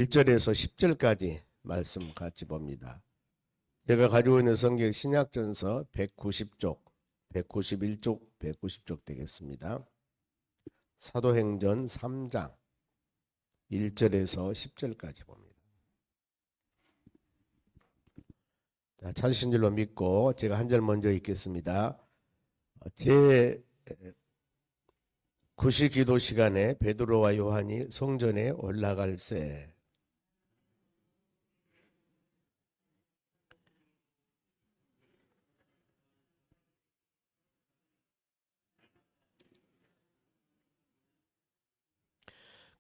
1절에서 10절까지 말씀 같이 봅니다. 제가 가지고 있는 성경 신약전서 190쪽, 191쪽, 190쪽 되겠습니다. 사도행전 3장 1절에서 10절까지 봅니다. 자, 찾으신 줄로 믿고 제가 한 절 먼저 읽겠습니다. 제 구시 기도 시간에 베드로와 요한이 성전에 올라갈새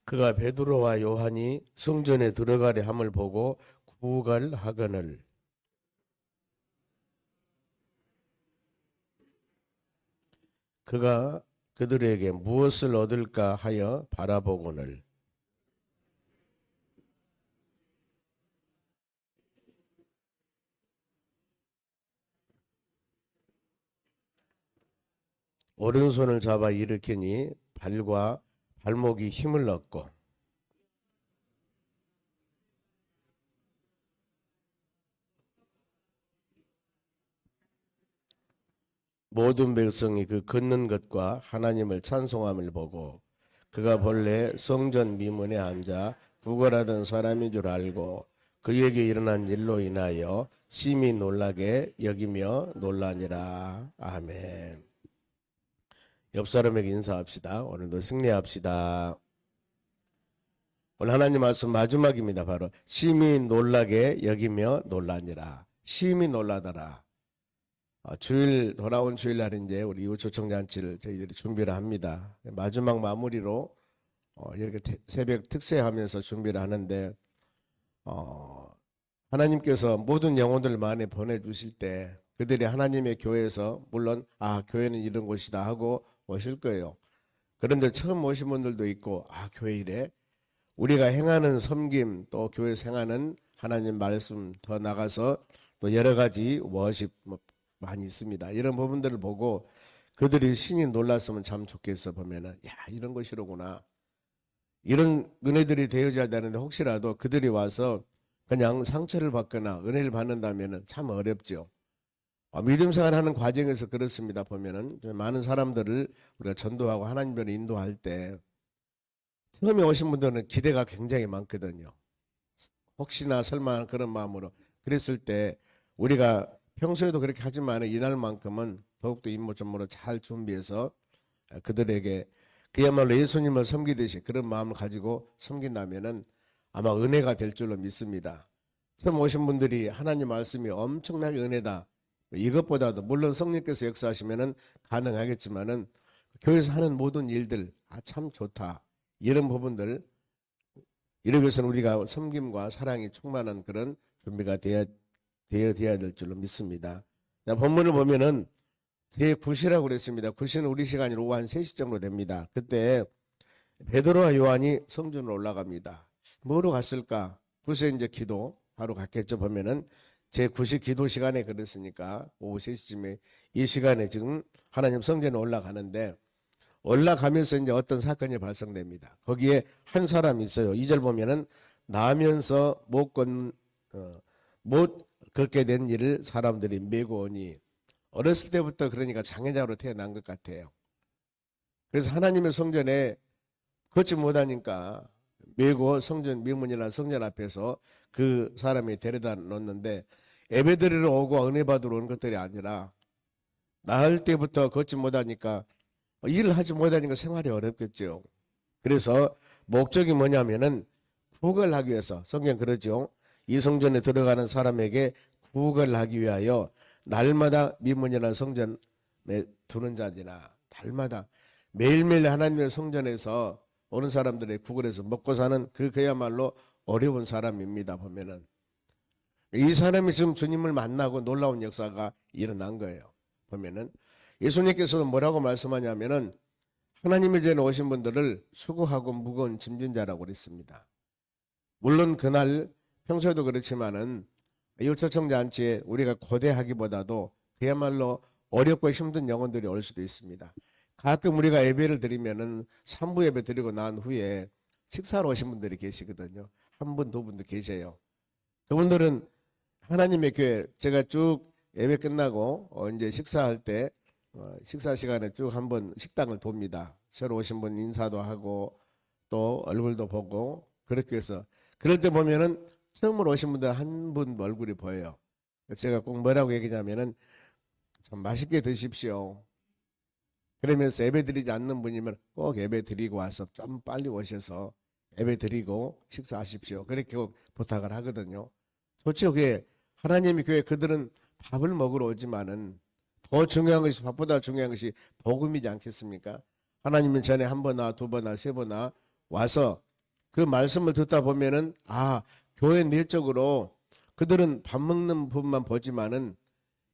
그가 베드로와 요한이 성전에 들어가려 함을 보고 구걸하거늘 그가 그들에게 무엇을 얻을까 하여 바라보거늘 오른손을 잡아 일으키니 발과 발목이 힘을 얻고 모든 백성이 그 걷는 것과 하나님을 찬송함을 보고 그가 본래 성전 미문에 앉아 구걸하던 사람인 줄 알고 그에게 일어난 일로 인하여 심히 놀라게 여기며 놀라니라. 아멘. 옆 사람에게 인사합시다. 오늘도 승리합시다. 오늘 하나님 말씀 마지막입니다. 바로 심히 놀라게 여기며 놀라니라. 심히 놀라더라. 주일 돌아온 주일날 이제 우리 이웃 초청잔치를 저희들이 준비를 합니다. 마지막 마무리로 이렇게 새벽 특세하면서 준비를 하는데 하나님께서 모든 영혼들 만에 보내주실 때 그들이 하나님의 교회에서 물론 교회는 이런 곳이다 하고 오실 거예요. 그런데 처음 오신 분들도 있고 교회 이래 우리가 행하는 섬김 또 교회에서 행하는 하나님 말씀 더 나가서 또 여러 가지 워십 많이 있습니다. 이런 부분들을 보고 그들이 신이 놀랐으면 참 좋겠어 보면은 이런 것이로구나. 이런 은혜들이 되어져야 되는데 혹시라도 그들이 와서 그냥 상처를 받거나 은혜를 받는다면은 참 어렵죠. 믿음 생활하는 과정에서 그렇습니다. 보면은 많은 사람들을 우리가 전도하고 하나님을 인도할 때 처음에 오신 분들은 기대가 굉장히 많거든요. 혹시나 설마 그런 마음으로 그랬을 때 우리가 평소에도 그렇게 하지만 이날만큼은 더욱더 임무전무로 잘 준비해서 그들에게 그야말로 예수님을 섬기듯이 그런 마음을 가지고 섬긴다면은 아마 은혜가 될 줄로 믿습니다. 처음 오신 분들이 하나님 말씀이 엄청나게 은혜다. 이것보다도 물론 성령께서 역사하시면은 가능하겠지만은 교회에서 하는 모든 일들 참 좋다. 이런 부분들 이러기 위해서는 우리가 섬김과 사랑이 충만한 그런 준비가 되어야 될 줄로 믿습니다. 자, 본문을 보면은 제9시라고 그랬습니다. 9시는 우리 시간으로 오후 한 3시 정도 됩니다. 그때 베드로와 요한이 성전으로 올라갑니다. 뭐로 갔을까? 9시에 이제 기도 바로 갔겠죠. 보면은 제9시 기도 시간에 그랬으니까 오후 3시쯤에 이 시간에 지금 하나님 성전에 올라가는데 올라가면서 이제 어떤 사건이 발생됩니다. 거기에 한 사람이 있어요. 2절 보면은 나면서 못 걷게 된 일을 사람들이 메고 오니 어렸을 때부터 그러니까 장애자로 태어난 것 같아요. 그래서 하나님의 성전에 걷지 못하니까 메고 성전 미문이나 성전 앞에서 그 사람이 데려다 놓는데 예배드리러 오고 은혜 받으러 온 것들이 아니라 나을 때부터 걷지 못하니까 일을 하지 못하니까 생활이 어렵겠죠. 그래서 목적이 뭐냐면은 구걸하기 위해서 성경 그러죠. 이 성전에 들어가는 사람에게 구걸하기 위하여 날마다 미문이나 성전에 두는 자들이나 날마다 매일매일 하나님의 성전에서 오는 사람들의 구걸해서 먹고 사는 그야말로 어려운 사람입니다. 보면은 이 사람이 지금 주님을 만나고 놀라운 역사가 일어난 거예요. 보면은 예수님께서는 뭐라고 말씀하냐면은 하나님의 전에 오신 분들을 수고하고 무거운 짐진 자라고 그랬습니다. 물론 그날 평소에도 그렇지만은 이웃 초청잔치에 우리가 고대하기보다도 그야말로 어렵고 힘든 영혼들이 올 수도 있습니다. 가끔 우리가 예배를 드리면은 3부 예배 드리고 난 후에 식사로 오신 분들이 계시거든요. 한 분, 두 분도 계세요. 그분들은 하나님의 교회, 제가 쭉 예배 끝나고 이제 식사할 때 식사 시간에 쭉 한번 식당을 돕니다. 새로 오신 분 인사도 하고 또 얼굴도 보고 그렇게 해서 그럴 때 보면은 처음으로 오신 분들 한 분 얼굴이 보여요. 제가 꼭 뭐라고 얘기냐면은 참 맛있게 드십시오. 그러면서 예배 드리지 않는 분이면 꼭 예배 드리고 와서 좀 빨리 오셔서 예배 드리고 식사하십시오. 그렇게 부탁을 하거든요. 좋죠. 그게 하나님의 교회 그들은 밥을 먹으러 오지만은 더 중요한 것이 밥보다 중요한 것이 복음이지 않겠습니까? 하나님은 전에 한 번이나 두 번이나 세 번이나 와서 그 말씀을 듣다 보면은 교회 내적으로 그들은 밥 먹는 부분만 보지만은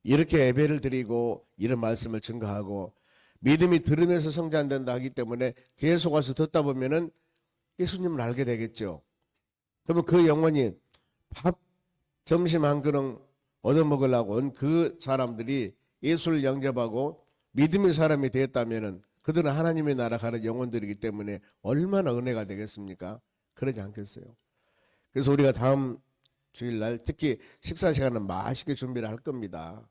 이렇게 예배를 드리고 이런 말씀을 증거하고 믿음이 들으면서 성장된다 하기 때문에 계속 와서 듣다 보면은 예수님을 알게 되겠죠. 그러면 그 영혼이 밥 점심 한 그릇 얻어먹으려고 온 그 사람들이 예수를 영접하고 믿음의 사람이 되었다면은 그들은 하나님의 나라 가는 영혼들이기 때문에 얼마나 은혜가 되겠습니까? 그러지 않겠어요. 그래서 우리가 다음 주일날 특히 식사 시간은 맛있게 준비를 할 겁니다.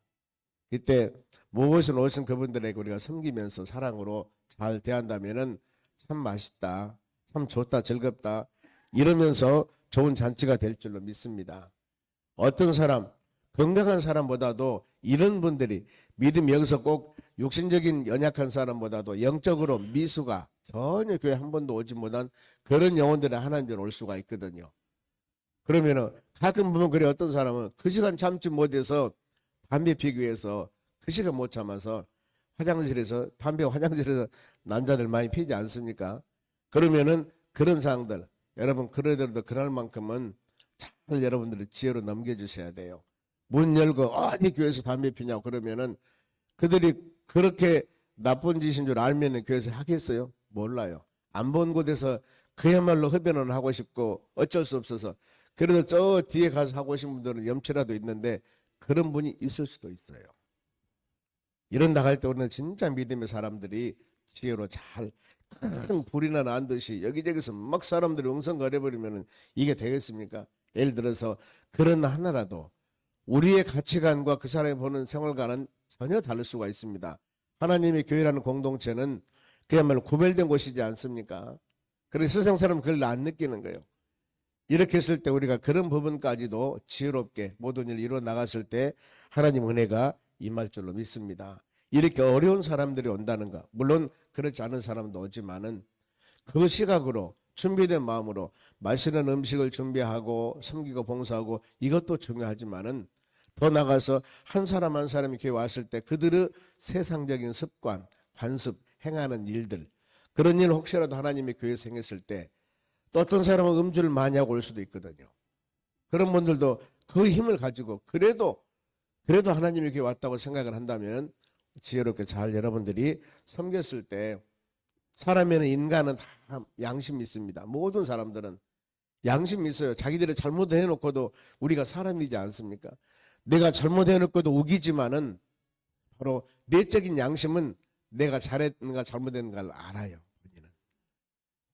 이때 무엇을 오신 그분들에게 우리가 섬기면서 사랑으로 잘 대한다면은 참 맛있다, 참 좋다, 즐겁다 이러면서 좋은 잔치가 될 줄로 믿습니다. 어떤 사람, 건강한 사람보다도 이런 분들이 믿음 여기서 꼭 육신적인 연약한 사람보다도 영적으로 미수가 전혀 교회 한 번도 오지 못한 그런 영혼들이 하나님 올 수가 있거든요. 그러면은 가끔 보면 그래 어떤 사람은 그 시간 참지 못해서 담배 피기 위해서 그 시간 못 참아서 화장실에서 남자들 많이 피지 않습니까? 그러면은 그런 상황들 여러분 그러더라도 그럴 만큼은 잘 여러분들이 지혜로 넘겨주셔야 돼요. 문 열고 어디 교회에서 담배 피냐고 그러면은 그들이 그렇게 나쁜 짓인 줄 알면은 교회에서 하겠어요? 몰라요. 안 본 곳에서 그야말로 흡연을 하고 싶고 어쩔 수 없어서 그래도 저 뒤에 가서 하고 싶은 분들은 염치라도 있는데 그런 분이 있을 수도 있어요. 이런 나갈 때 우리는 진짜 믿음의 사람들이 지혜로 잘 큰 불이나 난 듯이 여기저기서 막 사람들이 엉성거려버리면 이게 되겠습니까? 예를 들어서 그런 하나라도 우리의 가치관과 그 사람이 보는 생활과는 전혀 다를 수가 있습니다. 하나님의 교회라는 공동체는 그야말로 구별된 곳이지 않습니까? 그래서 세상 사람은 그걸 안 느끼는 거예요. 이렇게 했을 때 우리가 그런 부분까지도 지혜롭게 모든 일을 이루어 나갔을 때 하나님 은혜가 임할 줄로 믿습니다. 이렇게 어려운 사람들이 온다는 것, 물론 그렇지 않은 사람도 오지만은 그 시각으로 준비된 마음으로 맛있는 음식을 준비하고 섬기고 봉사하고 이것도 중요하지만은 더 나가서 한 사람 한 사람이 교회 왔을 때 그들의 세상적인 습관, 관습, 행하는 일들 그런 일 혹시라도 하나님의 교회에서 행했을 때 또 어떤 사람은 음주를 많이 하고 올 수도 있거든요. 그런 분들도 그 힘을 가지고 그래도 하나님의 교회 왔다고 생각을 한다면 지혜롭게 잘 여러분들이 섬겼을 때 사람에는 인간은 다 양심이 있습니다. 모든 사람들은 양심이 있어요. 자기들이 잘못해놓고도 우리가 사람이지 않습니까? 내가 잘못해놓고도 우기지만은 바로 내적인 양심은 내가 잘했는가 잘못했는가를 알아요.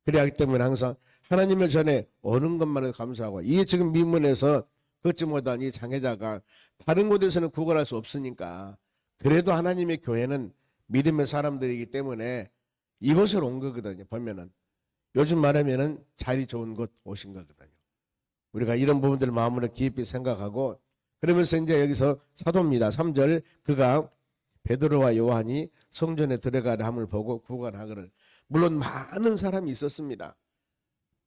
그래야 하기 때문에 항상 하나님을 전에 오는 것만으로 감사하고 이게 지금 민문에서 걷지 못한 이 장애자가 다른 곳에서는 구걸할 수 없으니까 그래도 하나님의 교회는 믿음의 사람들이기 때문에 이곳으로 온 거거든요. 보면은 요즘 말하면은 자리 좋은 곳 오신 거거든요. 우리가 이런 부분들을 마음으로 깊이 생각하고 그러면서 이제 여기서 사도입니다. 3절 그가 베드로와 요한이 성전에 들어가려 함을 보고 구걸하거늘 물론 많은 사람이 있었습니다.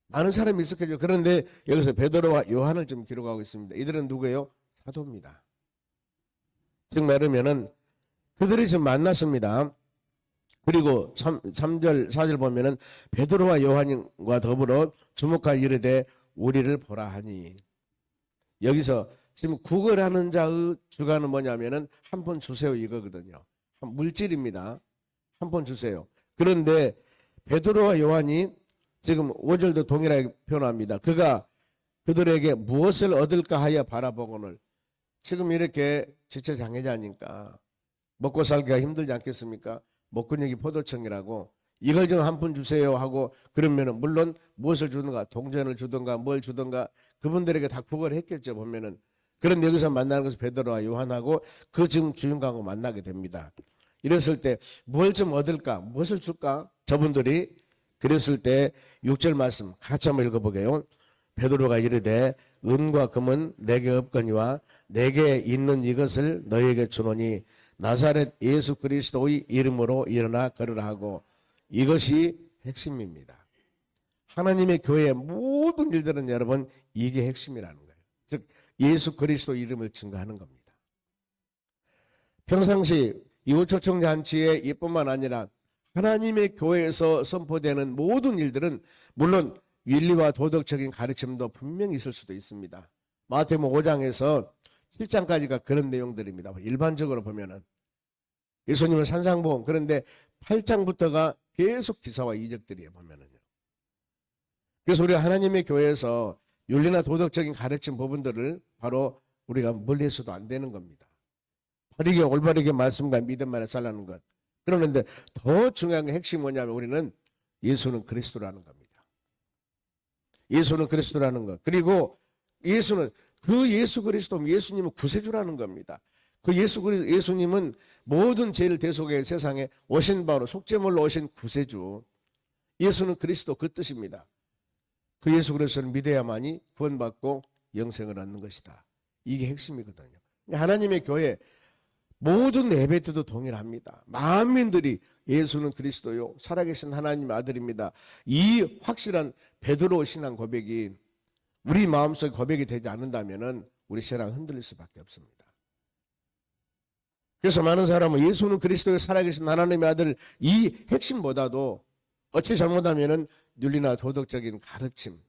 많은 사람이 있었겠죠. 그런데 여기서 베드로와 요한을 좀 기록하고 있습니다. 이들은 누구예요? 사도입니다. 즉 말하면은 그들이 지금 만났습니다. 그리고 3절 4절 보면은 베드로와 요한과 더불어 주목하여 이르되 우리를 보라 하니 여기서 지금 구걸하는 자의 주관은 뭐냐면은 한 번 주세요 이거거든요. 물질입니다. 한 번 주세요. 그런데 베드로와 요한이 지금 5절도 동일하게 표현합니다. 그가 그들에게 무엇을 얻을까 하여 바라보고는 지금 이렇게 지체장애자니까 먹고 살기가 힘들지 않겠습니까? 목근육이 포도청이라고 이걸 좀 한 푼 주세요 하고 그러면은 물론 무엇을 주든가 동전을 주든가 뭘 주든가 그분들에게 닭폭을 했겠죠. 보면은 그런 여기서 만나는 것은 베드로와 요한하고 그 지금 주인공하고 만나게 됩니다. 이랬을 때 뭘 좀 얻을까? 무엇을 줄까? 저분들이 그랬을 때 6절 말씀 같이 한번 읽어보게요. 베드로가 이르되 은과 금은 내게 없거니와 내게 있는 이것을 너희에게 주노니 나사렛 예수 그리스도의 이름으로 일어나 걸으라 하고 이것이 핵심입니다. 하나님의 교회의 모든 일들은 여러분 이게 핵심이라는 거예요. 즉 예수 그리스도 이름을 증거하는 겁니다. 평상시 이웃초청 잔치에 이뿐만 아니라 하나님의 교회에서 선포되는 모든 일들은 물론 윤리와 도덕적인 가르침도 분명히 있을 수도 있습니다. 마태복음 5장에서 7장까지가 그런 내용들입니다. 일반적으로 보면은 예수님은 산상보험 그런데 8장부터가 계속 기사와 이적들이에요. 보면은요. 그래서 우리가 하나님의 교회에서 윤리나 도덕적인 가르침 부분들을 바로 우리가 멀리해서도 안 되는 겁니다. 바르게 올바르게 말씀과 믿음 안에 살라는 것. 그러는데 더 중요한 핵심이 뭐냐면 우리는 예수는 그리스도라는 겁니다. 예수는 그리스도라는 것. 그리고 예수는 그 예수 그리스도 예수님은 구세주라는 겁니다. 그 예수님은 모든 죄를 대속해 세상에 오신 바로 속죄물로 오신 구세주. 예수는 그리스도 그 뜻입니다. 그 예수 그리스도를 믿어야만이 구원받고 영생을 얻는 것이다. 이게 핵심이거든요. 하나님의 교회 모든 예배 때도 동일합니다. 만민들이 예수는 그리스도요 살아계신 하나님의 아들입니다. 이 확실한 베드로 신앙 고백이 우리 마음속 고백이 되지 않는다면 우리 신앙 흔들릴 수밖에 없습니다. 그래서 많은 사람은 예수는 그리스도의 살아계신 하나님의 아들 이 핵심보다도 어찌 잘못하면 윤리나 도덕적인 가르침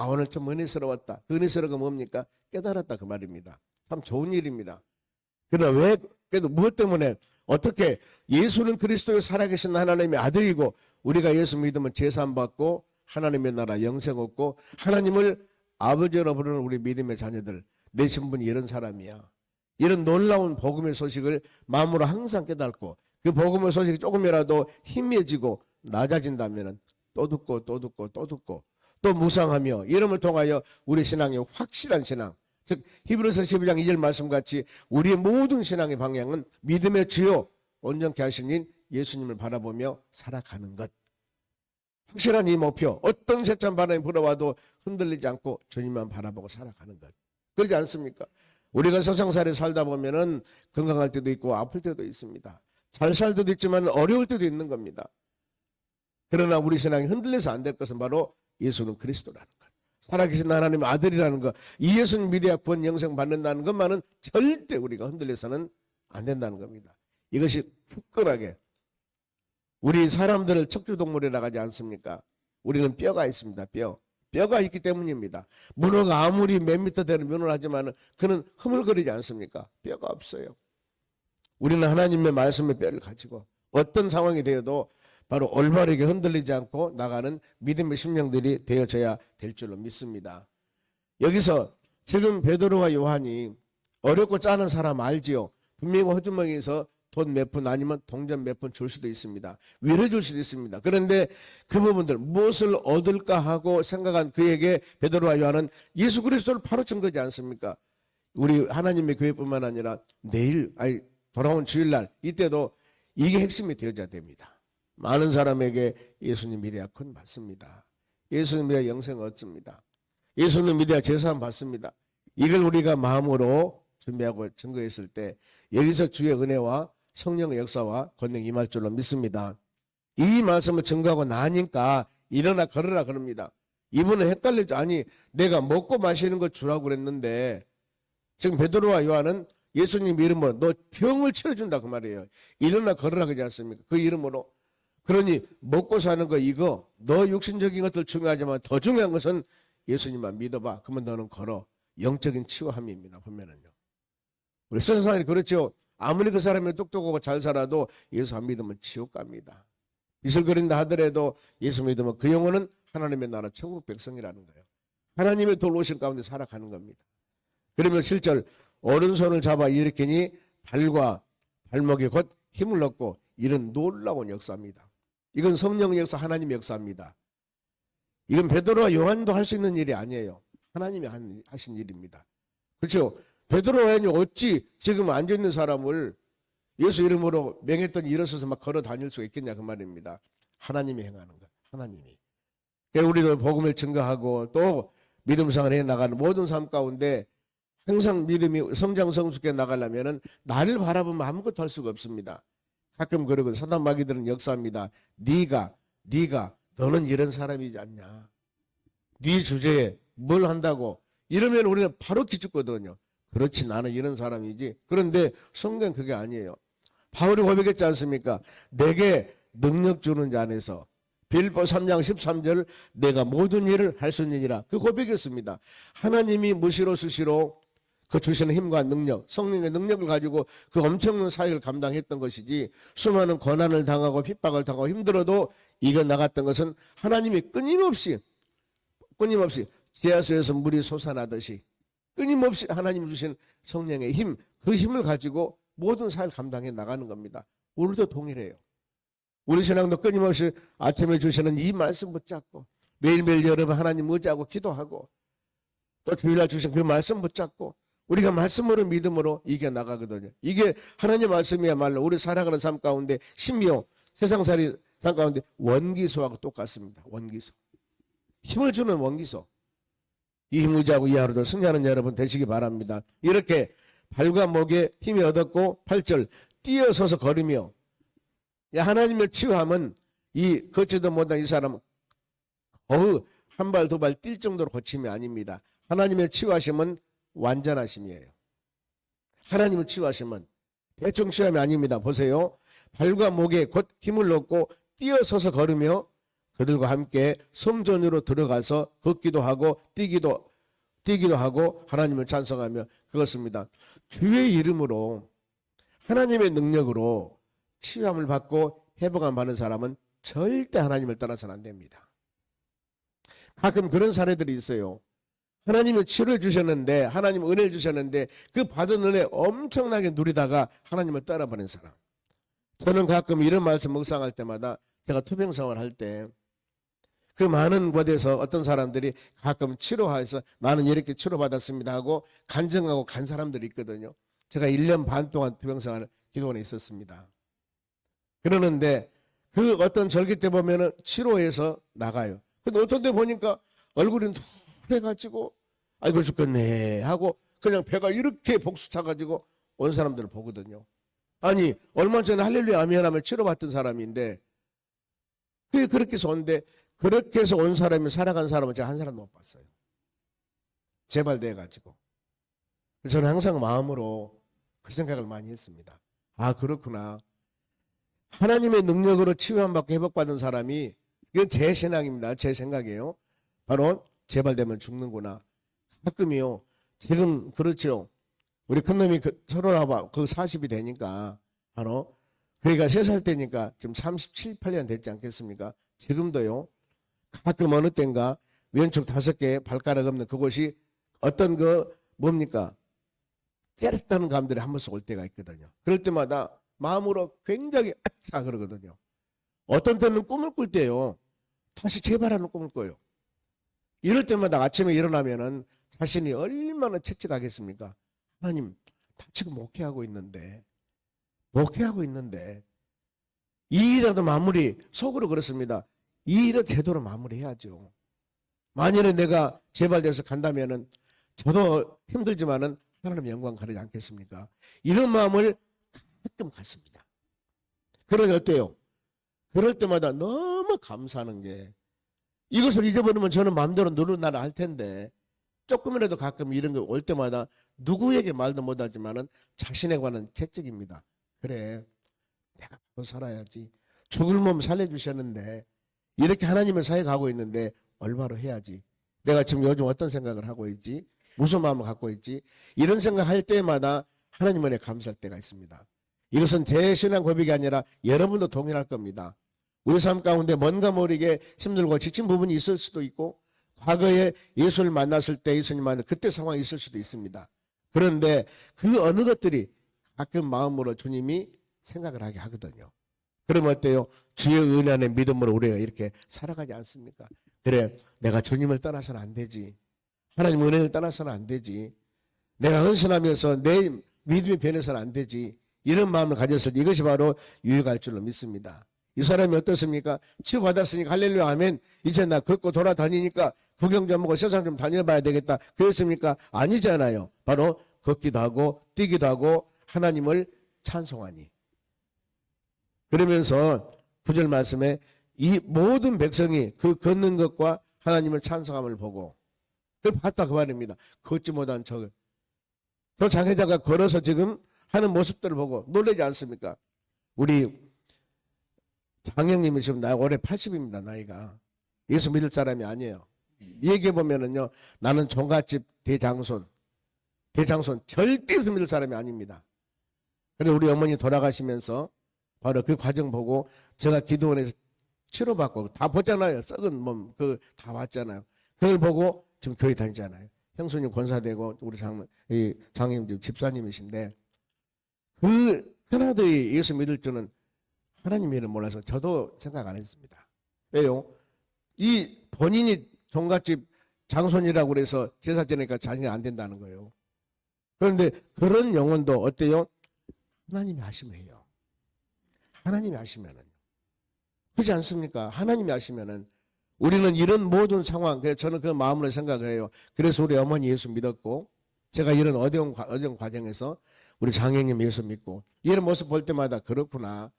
오늘 좀 은혜스러웠다. 그 은혜스러운 건 뭡니까? 깨달았다 그 말입니다. 참 좋은 일입니다. 그러나 왜 그래도 무엇 때문에 어떻게 예수는 그리스도의 살아계신 하나님의 아들이고 우리가 예수 믿으면 제사함받고 하나님의 나라 영생 얻고 하나님을 아버지로 부르는 우리 믿음의 자녀들 내 신분이 이런 사람이야. 이런 놀라운 복음의 소식을 마음으로 항상 깨닫고 그 복음의 소식이 조금이라도 희미해지고 낮아진다면 또 듣고 또 듣고 또 듣고 또 묵상하며 이름을 통하여 우리 신앙의 확실한 신앙 즉 히브리서 12장 2절 말씀같이 우리의 모든 신앙의 방향은 믿음의 주요 온전케 하신 예수님을 바라보며 살아가는 것. 확실한 이 목표 어떤 세찬 바람이 불어와도 흔들리지 않고 주님만 바라보고 살아가는 것. 그렇지 않습니까? 우리가 세상살이 살다 보면은 건강할 때도 있고 아플 때도 있습니다. 잘 살 때도 있지만 어려울 때도 있는 겁니다. 그러나 우리 신앙이 흔들려서 안 될 것은 바로 예수는 그리스도라는 것. 살아계신 하나님의 아들이라는 것. 이 예수는 믿어야 구원 영생 받는다는 것만은 절대 우리가 흔들려서는 안 된다는 겁니다. 이것이 굳건하게 우리 사람들을 척추동물이라고 하지 않습니까? 우리는 뼈가 있습니다. 뼈가 있기 때문입니다. 문어가 아무리 몇 미터 되는 문어를 하지만 그는 흐물거리지 않습니까? 뼈가 없어요. 우리는 하나님의 말씀의 뼈를 가지고 어떤 상황이 되어도 바로 올바르게 흔들리지 않고 나가는 믿음의 심령들이 되어져야 될 줄로 믿습니다. 여기서 지금 베드로와 요한이 어렵고 짜는 사람 알지요? 분명히 호주머니에서 돈 몇 푼 아니면 동전 몇 푼 줄 수도 있습니다. 위로 줄 수도 있습니다. 그런데 그 부분들 무엇을 얻을까 하고 생각한 그에게 베드로와 요한은 예수 그리스도를 파묻힌 거지 않습니까? 우리 하나님의 교회뿐만 아니라 내일 돌아온 주일날 이때도 이게 핵심이 되어져야 됩니다. 많은 사람에게 예수님 믿어야 큰 받습니다. 예수님 믿어야 영생 얻습니다. 예수님 믿어야 제사함 받습니다. 이걸 우리가 마음으로 준비하고 증거했을 때 여기서 주의 은혜와 성령의 역사와 권능이 임할 줄로 믿습니다. 이 말씀을 증거하고 나니까 일어나 걸으라 그럽니다. 이분은 헷갈리죠. 아니 내가 먹고 마시는 걸 주라고 그랬는데 지금 베드로와 요한은 예수님 이름으로 너 병을 치료준다 그 말이에요. 일어나 걸으라 그러지 않습니까? 그 이름으로. 그러니 먹고 사는 거 이거 너 육신적인 것들 중요하지만 더 중요한 것은 예수님만 믿어봐. 그러면 너는 걸어. 영적인 치유함입니다. 보면은요. 우리 세상이 그렇죠. 아무리 그 사람이 똑똑하고 잘 살아도 예수 안 믿으면 지옥 갑니다. 비슬거린다 하더라도 예수 믿으면 그 영혼은 하나님의 나라 천국 백성이라는 거예요. 하나님의 돌보신 가운데 살아가는 겁니다. 그러면 실절 오른손을 잡아 일으키니 발과 발목에 곧 힘을 얻고 이런 놀라운 역사입니다. 이건 성령의 역사, 하나님의 역사입니다. 이건 베드로와 요한도 할 수 있는 일이 아니에요. 하나님이 하신 일입니다. 그렇죠? 베드로와 요한이 어찌 지금 앉아있는 사람을 예수 이름으로 명했더니 일어서서 막 걸어 다닐 수가 있겠냐 그 말입니다. 하나님이 행하는 거. 하나님이. 우리도 복음을 증거하고 또 믿음 생활을 해나가는 모든 삶 가운데 항상 믿음이 성장 성숙해 나가려면 나를 바라보면 아무것도 할 수가 없습니다. 가끔 그러고 사단 마귀들은 역사합니다. 네가 너는 이런 사람이지 않냐. 네 주제에 뭘 한다고 이러면 우리는 바로 기죽거든요. 그렇지 나는 이런 사람이지. 그런데 성경 그게 아니에요. 바울이 고백했지 않습니까? 내게 능력 주는 자 안에서 빌립보 3장 13절 내가 모든 일을 할 수 있느니라. 그 고백했습니다. 하나님이 무시로 수시로 그 주시는 힘과 능력, 성령의 능력을 가지고 그 엄청난 사역을 감당했던 것이지 수많은 고난을 당하고 핍박을 당하고 힘들어도 이겨나갔던 것은 하나님이 끊임없이 지하수에서 물이 솟아나듯이 끊임없이 하나님이 주신 성령의 힘, 그 힘을 가지고 모든 사역을 감당해 나가는 겁니다. 우리도 동일해요. 우리 신앙도 끊임없이 아침에 주시는 이 말씀 붙잡고 매일매일 여러분 하나님 의지하고 기도하고 또 주일날 주신 그 말씀 붙잡고 우리가 말씀으로 믿음으로 이겨나가거든요. 이게 하나님 말씀이야말로 우리 살아가는 삶 가운데 심지어 세상살이 삶 가운데 원기소하고 똑같습니다. 원기소. 힘을 주는 원기소. 이 힘을 의지하고 이 하루도 승리하는 여러분 되시기 바랍니다. 이렇게 발과 목에 힘이 얻었고 8절 뛰어서서 걸으며 하나님을 치유하면 이 걷지도 못한 이 사람은 거의 한 발 두 발 뛸 정도로 고침이 아닙니다. 하나님의 치유하심은 완전하심이에요. 하나님을 치유하시면 대충 치유함이 아닙니다. 보세요. 발과 목에 곧 힘을 얻고 뛰어서서 걸으며 그들과 함께 성전으로 들어가서 걷기도 하고 뛰기도 하고 하나님을 찬송하며 그것입니다. 주의 이름으로 하나님의 능력으로 치유함을 받고 회복함을 받는 사람은 절대 하나님을 떠나서는 안 됩니다. 가끔 그런 사례들이 있어요. 하나님이 치료해 주셨는데 하나님 은혜를 주셨는데 그 받은 은혜 엄청나게 누리다가 하나님을 떠나버린 사람. 저는 가끔 이런 말씀 묵상할 때마다 제가 투병생활 할 때 그 많은 곳에서 어떤 사람들이 가끔 치료해서 나는 이렇게 치료받았습니다 하고 간증하고 간 사람들이 있거든요. 제가 1년 반 동안 투병생활 기도원에 있었습니다. 그러는데 그 어떤 절기 때 보면은 치료해서 나가요. 근데 어떤 데 보니까 얼굴이 그래가지고 아이고 죽겠네 하고 그냥 배가 이렇게 복수 차가지고 온 사람들을 보거든요. 아니 얼마 전에 할렐루야 아멘 하면 치료받던 사람인데 그게 그렇게 해서 온데 그렇게 해서 온 사람이 살아간 사람은 제가 한 사람 못 봤어요. 재발돼가지고. 저는 항상 마음으로 그 생각을 많이 했습니다. 아 그렇구나. 하나님의 능력으로 치유함 받고 회복받은 사람이 이건 제 신앙입니다. 제 생각이에요. 바로 재발되면 죽는구나. 가끔이요. 지금 그렇죠. 우리 큰놈이 서른아홉 그 40이 되니까 바로 그러니까 3살 때니까 지금 37, 8년 됐지 않겠습니까? 지금도요. 가끔 어느 때인가 왼쪽 5개 발가락 없는 그곳이 어떤 뭡니까? 째렸다는 감들이 한 번씩 올 때가 있거든요. 그럴 때마다 마음으로 굉장히 아차 그러거든요. 어떤 때는 꿈을 꿀 때요. 다시 재발하는 꿈을 꿔요. 이럴 때마다 아침에 일어나면은 자신이 얼마나 채찍하겠습니까? 하나님, 다 지금 목회하고 있는데 이 일이라도 마무리, 속으로 그렇습니다. 이 일을 제대로 마무리해야죠. 만일에 내가 재발돼서 간다면은 저도 힘들지만은 하나님 영광 가리지 않겠습니까? 이런 마음을 가끔 갖습니다. 그러니 어때요? 그럴 때마다 너무 감사하는 게 이것을 잊어버리면 저는 마음대로 누르나라 할 텐데 조금이라도 가끔 이런 거 올 때마다 누구에게 말도 못하지만은 자신에 관한 채찍입니다. 그래 내가 바로 살아야지. 죽을 몸 살려주셨는데 이렇게 하나님을 사역하고 있는데 올바로 해야지. 내가 지금 요즘 어떤 생각을 하고 있지? 무슨 마음을 갖고 있지? 이런 생각할 때마다 하나님 은혜 감사할 때가 있습니다. 이것은 제 신앙 고백이 아니라 여러분도 동일할 겁니다. 우리 삶 가운데 뭔가 모르게 힘들고 지친 부분이 있을 수도 있고 과거에 예수를 만났을 때 예수님 만났을 때 그때 상황이 있을 수도 있습니다. 그런데 그 어느 것들이 가끔 마음으로 주님이 생각을 하게 하거든요. 그러면 어때요? 주의 은혜 안에 믿음으로 우리가 이렇게 살아가지 않습니까? 그래, 내가 주님을 떠나서는 안 되지. 하나님 은혜를 떠나서는 안 되지. 내가 헌신하면서 내 믿음이 변해서는 안 되지. 이런 마음을 가져서 이것이 바로 유익할 줄로 믿습니다. 이 사람이 어떻습니까? 치유받았으니까 할렐루야 아멘. 이제 나 걷고 돌아다니니까 구경 좀 하고 세상 좀 다녀봐야 되겠다. 그랬습니까? 아니잖아요. 바로 걷기도 하고 뛰기도 하고 하나님을 찬송하니. 그러면서 9절 말씀에 이 모든 백성이 그 걷는 것과 하나님을 찬송함을 보고 그걸 봤다 그 말입니다. 걷지 못한 저 장애자가 걸어서 지금 하는 모습들을 보고 놀라지 않습니까? 우리 장형님이 지금 올해 80입니다. 나이가. 예수 믿을 사람이 아니에요. 얘기해 보면은요, 나는 종갓집 대장손 절대 예수 믿을 사람이 아닙니다. 그런데 우리 어머니 돌아가시면서 바로 그 과정 보고 제가 기도원에서 치료받고 다 보잖아요. 썩은 몸 그 다 봤잖아요. 그걸 보고 지금 교회 다니잖아요. 형수님 권사되고 우리 장님 집사님이신데 그 하나도 예수 믿을 줄은 하나님 이름 몰라서 저도 생각 안 했습니다. 왜요? 이 본인이 종갓집 장손이라고 그래서 제사 지내니까 자기가 안 된다는 거예요. 그런데 그런 영혼도 어때요? 하나님이 하시면 해요. 하나님이 하시면은. 그렇지 않습니까? 하나님이 하시면은 우리는 이런 모든 상황, 저는 그 마음으로 생각을 해요. 그래서 우리 어머니 예수 믿었고 제가 이런 어려운 과정에서 우리 장형님 예수 믿고 이런 모습 볼 때마다 그렇구나.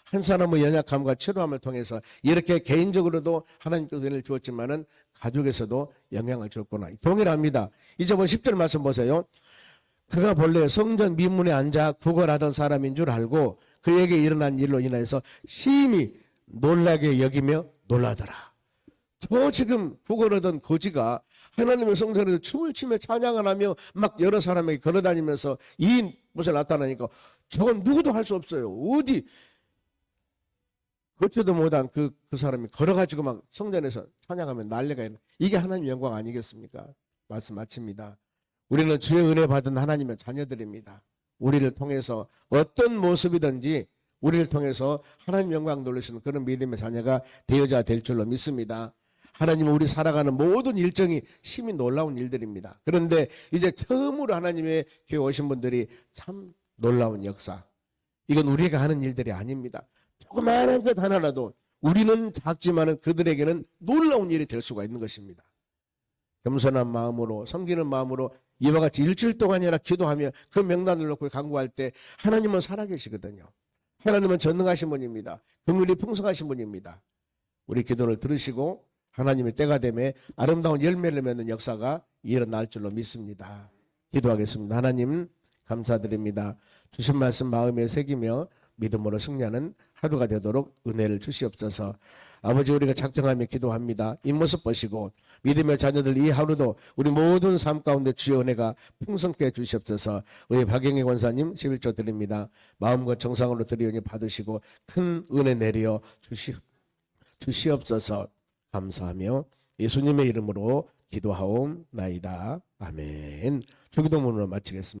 한 사람의 연약함과 치료함을 통해서 이렇게 개인적으로도 하나님께서 은혜를 주었지만은 가족에서도 영향을 줬구나. 동일합니다. 이제 10절 말씀 보세요. 그가 본래 성전 미문에 앉아 구걸하던 사람인 줄 알고 그에게 일어난 일로 인해서 심히 놀라게 여기며 놀라더라. 저 지금 구걸하던 거지가 하나님의 성전에서 춤을 추며 찬양을 하며 막 여러 사람에게 걸어다니면서 이 모습이 나타나니까 저건 누구도 할 수 없어요. 어디 걷지도 못한 그 사람이 걸어가지고 막 성전에서 찬양하면 난리가 있는 이게 하나님 영광 아니겠습니까? 말씀 마칩니다. 우리는 주의 은혜 받은 하나님의 자녀들입니다. 우리를 통해서 어떤 모습이든지 우리를 통해서 하나님 영광 돌리시는 그런 믿음의 자녀가 되어야 될 줄로 믿습니다. 하나님은 우리 살아가는 모든 일정이 심히 놀라운 일들입니다. 그런데 이제 처음으로 하나님의 교회 오신 분들이 참 놀라운 역사. 이건 우리가 하는 일들이 아닙니다. 조그마한 것 하나라도 우리는 작지만은 그들에게는 놀라운 일이 될 수가 있는 것입니다. 겸손한 마음으로 섬기는 마음으로 이와 같이 일주일 동안이나 기도하며 그 명단을 놓고 간구할 때 하나님은 살아계시거든요. 하나님은 전능하신 분입니다. 긍휼이 풍성하신 분입니다. 우리 기도를 들으시고 하나님의 때가 되매 아름다운 열매를 맺는 역사가 일어날 줄로 믿습니다. 기도하겠습니다. 하나님 감사드립니다. 주신 말씀 마음에 새기며 믿음으로 승리하는 하루가 되도록 은혜를 주시옵소서. 아버지 우리가 작정하며 기도합니다. 이 모습 보시고 믿음의 자녀들 이 하루도 우리 모든 삶 가운데 주의 은혜가 풍성케 해주시옵소서. 우리 박영희 권사님 11조 드립니다. 마음과 정상으로 드리오니 받으시고 큰 은혜 내려 주시옵소서. 감사하며 예수님의 이름으로 기도하옵나이다. 아멘. 주기도문으로 마치겠습니다.